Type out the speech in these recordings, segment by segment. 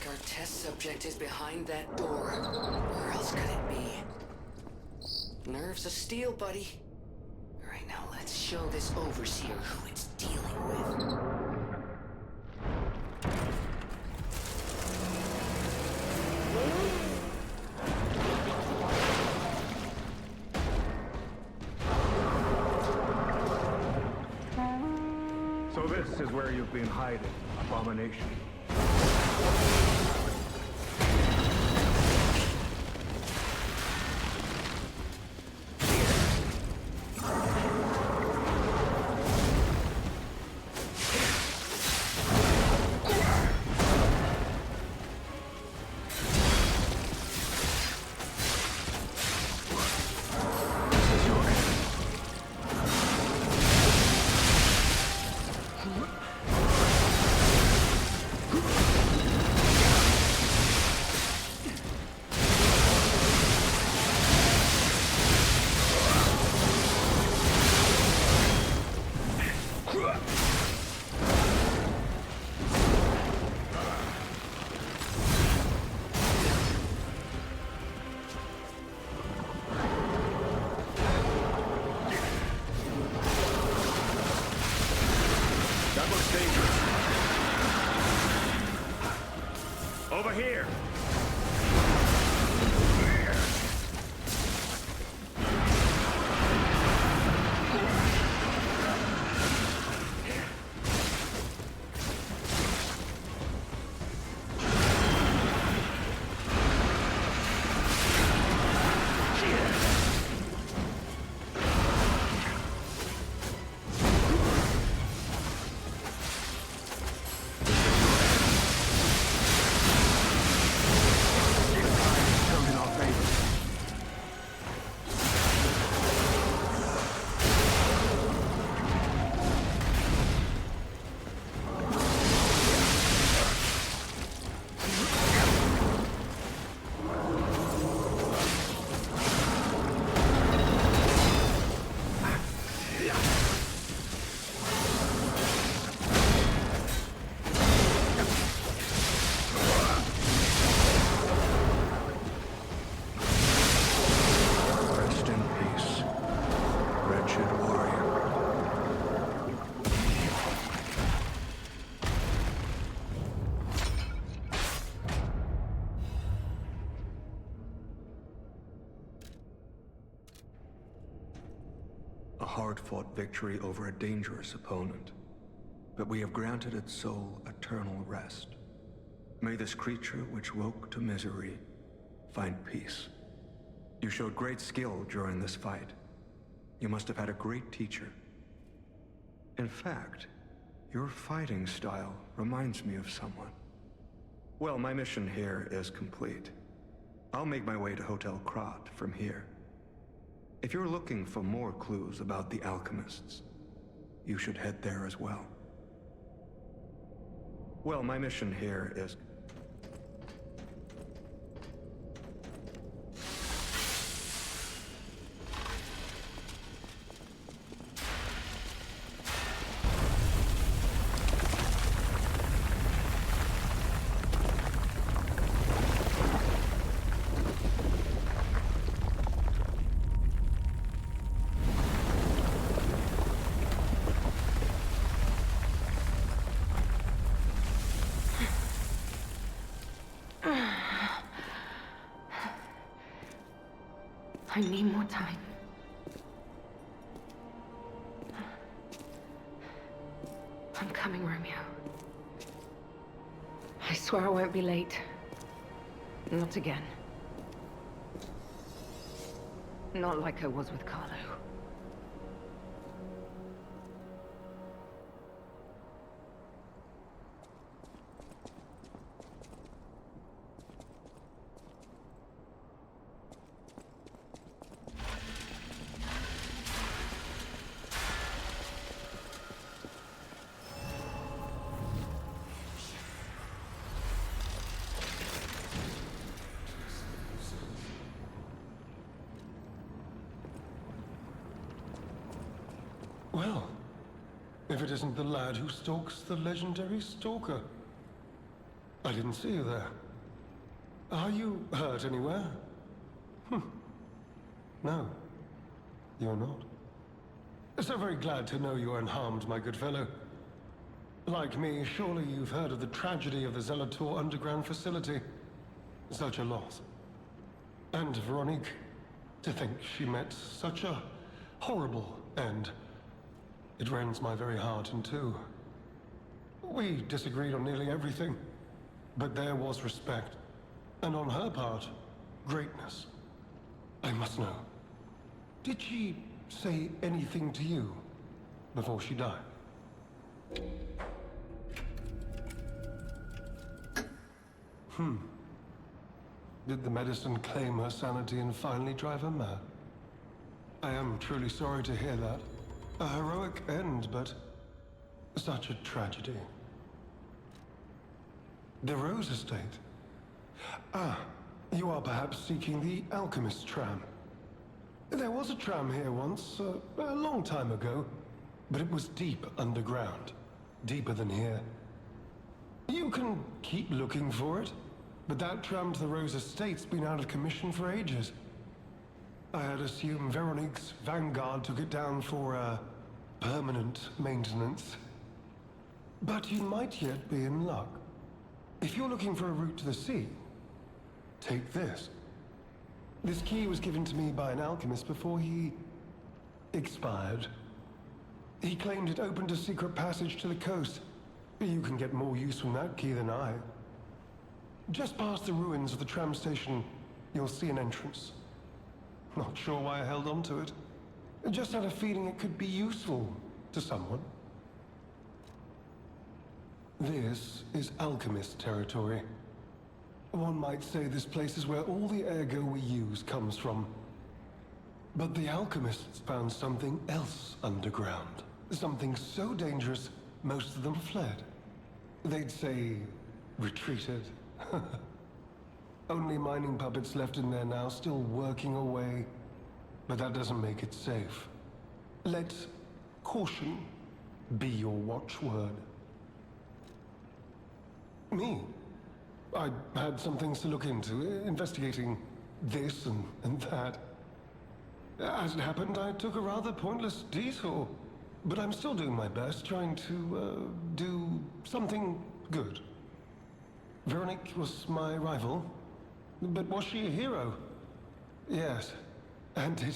our test subject is behind that door. Where else could it be? Nerves of steel, buddy. All right, now let's show this overseer who it's dealing with. So this is where you've been hiding, Abomination. Over here! A hard-fought victory over a dangerous opponent, but we have granted its soul eternal rest. May this creature which woke to misery find peace. You showed great skill during this fight. You must have had a great teacher. In fact, your fighting style reminds me of someone. Well, my mission here is complete. I'll make my way to Hotel Krat from here. If you're looking for more clues about the alchemists, you should head there as well. Well, my mission here is... I need more time. I'm coming, Romeo. I swear I won't be late. Not again. Not like I was with Carlo. Well, if it isn't the lad who stalks the legendary stalker. I didn't see you there. Are you hurt anywhere? No, you're not. So very glad to know you are unharmed, my good fellow. Like me, surely you've heard of the tragedy of the Zelator underground facility. Such a loss. And Veronique, to think she met such a horrible end. It rends my very heart in two. We disagreed on nearly everything, but there was respect. And on her part, greatness. I must know. Did she say anything to you before she died? Did the medicine claim her sanity and finally drive her mad? I am truly sorry to hear that. A heroic end, but such a tragedy. The Rose Estate. Ah, you are perhaps seeking the Alchemist tram. There was a tram here once, a long time ago, but it was deep underground. Deeper than here. You can keep looking for it, but that tram to the Rose Estate's been out of commission for ages. I had assumed Veronique's Vanguard took it down for, permanent maintenance. But you might yet be in luck. If you're looking for a route to the sea, take this. This key was given to me by an alchemist before he expired. He claimed it opened a secret passage to the coast. You can get more use from that key than I. Just past the ruins of the tram station, you'll see an entrance. Not sure why I held on to it. I just had a feeling it could be useful to someone. This is alchemist territory. One might say this place is where all the ergo we use comes from. But the alchemists found something else underground. Something so dangerous, most of them fled. They'd say, retreated. Only mining puppets left in there now, still working away. But that doesn't make it safe. Let caution be your watchword. Me? I had some things to look into, investigating this and that. As it happened, I took a rather pointless detour. But I'm still doing my best, trying to, do something good. Veronique was my rival, but was she a hero? Yes, and did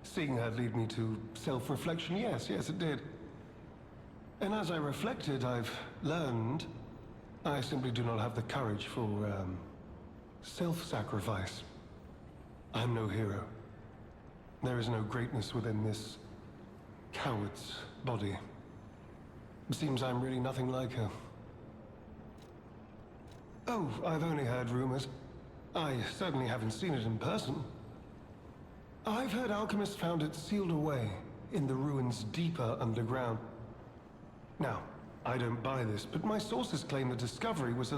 seeing her lead me to self-reflection? Yes, it did. And as I reflected, I've learned I simply do not have the courage for, self-sacrifice. I'm no hero. There is no greatness within this coward's body. It seems I'm really nothing like her. Oh, I've only heard rumors. I certainly haven't seen it in person. I've heard alchemists found it sealed away in the ruins deeper underground. Now, I don't buy this, but my sources claim the discovery was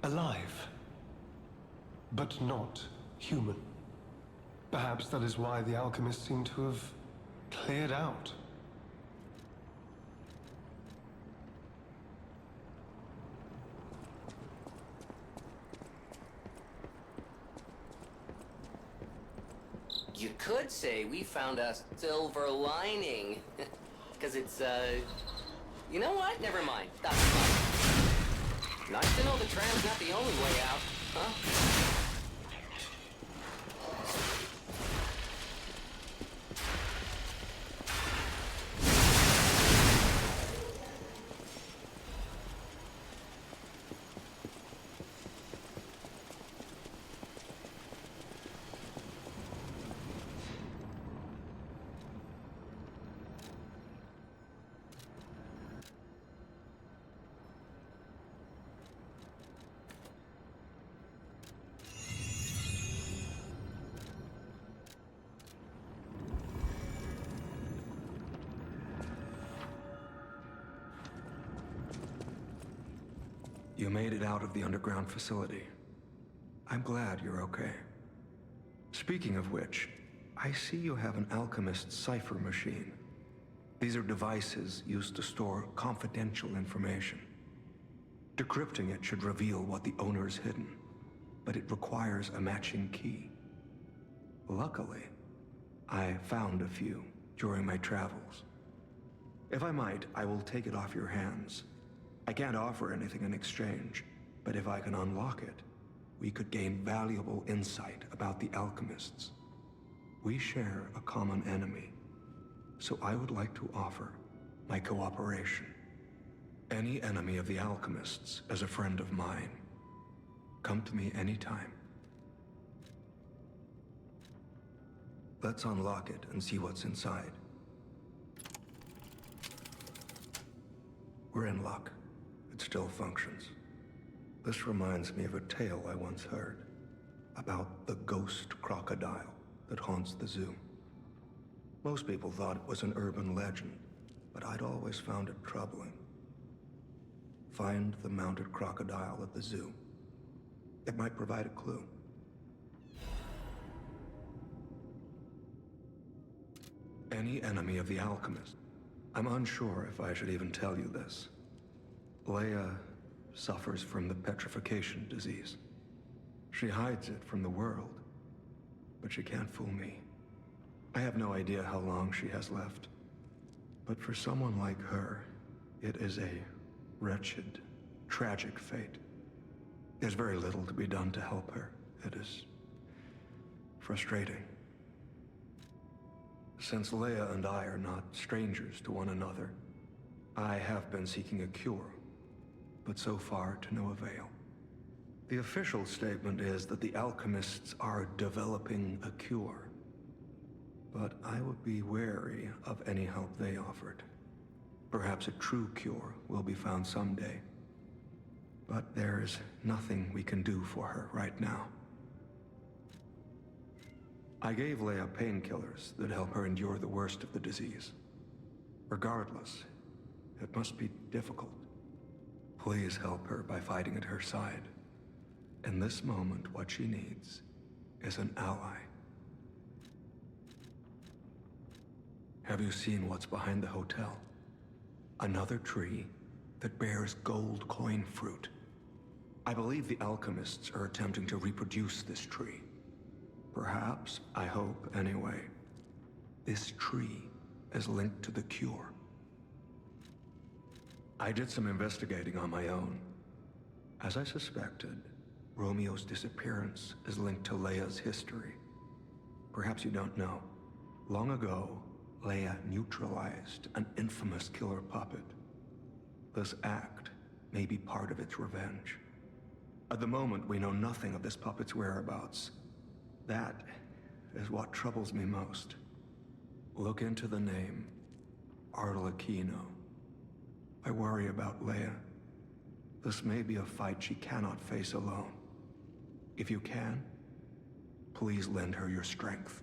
alive. But not human. Perhaps that is why the alchemists seem to have cleared out. You could say we found a silver lining. Because it's, you know what? Never mind. That's fine. Nice to know the tram's not the only way out, huh? You made it out of the underground facility. I'm glad you're okay. Speaking of which, I see you have an alchemist cipher machine. These are devices used to store confidential information. Decrypting it should reveal what the owner's hidden, but it requires a matching key. Luckily, I found a few during my travels. If I might, I will take it off your hands. I can't offer anything in exchange, but if I can unlock it, we could gain valuable insight about the alchemists. We share a common enemy, so I would like to offer my cooperation. Any enemy of the alchemists is a friend of mine. Come to me anytime. Let's unlock it and see what's inside. We're in luck. It still functions. This reminds me of a tale I once heard about the ghost crocodile that haunts the zoo. Most people thought it was an urban legend, but I'd always found it troubling. Find the mounted crocodile at the zoo. It might provide a clue. Any enemy of the alchemist. I'm unsure if I should even tell you this. Leia suffers from the petrification disease. She hides it from the world, but she can't fool me. I have no idea how long she has left. But for someone like her, it is a wretched, tragic fate. There's very little to be done to help her. It is frustrating. Since Leia and I are not strangers to one another, I have been seeking a cure, but so far to no avail. The official statement is that the alchemists are developing a cure, but I would be wary of any help they offered. Perhaps a true cure will be found someday, but there is nothing we can do for her right now. I gave Leia painkillers that help her endure the worst of the disease. Regardless, it must be difficult. Please help her by fighting at her side. In this moment, what she needs is an ally. Have you seen what's behind the hotel? Another tree that bears gold coin fruit. I believe the alchemists are attempting to reproduce this tree. Perhaps, I hope anyway, this tree is linked to the cure. I did some investigating on my own. As I suspected, Romeo's disappearance is linked to Leia's history. Perhaps you don't know. Long ago, Leia neutralized an infamous killer puppet. This act may be part of its revenge. At the moment, we know nothing of this puppet's whereabouts. That is what troubles me most. Look into the name, Arlecchino. I worry about Leia. This may be a fight she cannot face alone. If you can, please lend her your strength.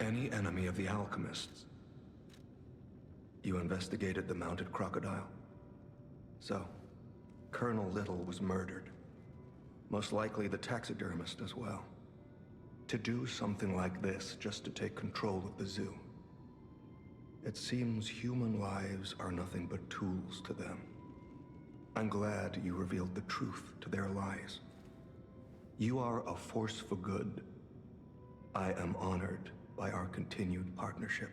any enemy of the alchemists. You investigated the mounted crocodile? So, Colonel Little was murdered. Most likely the taxidermist as well. To do something like this just to take control of the zoo. It seems human lives are nothing but tools to them. I'm glad you revealed the truth to their lies. You are a force for good. I am honored by our continued partnership.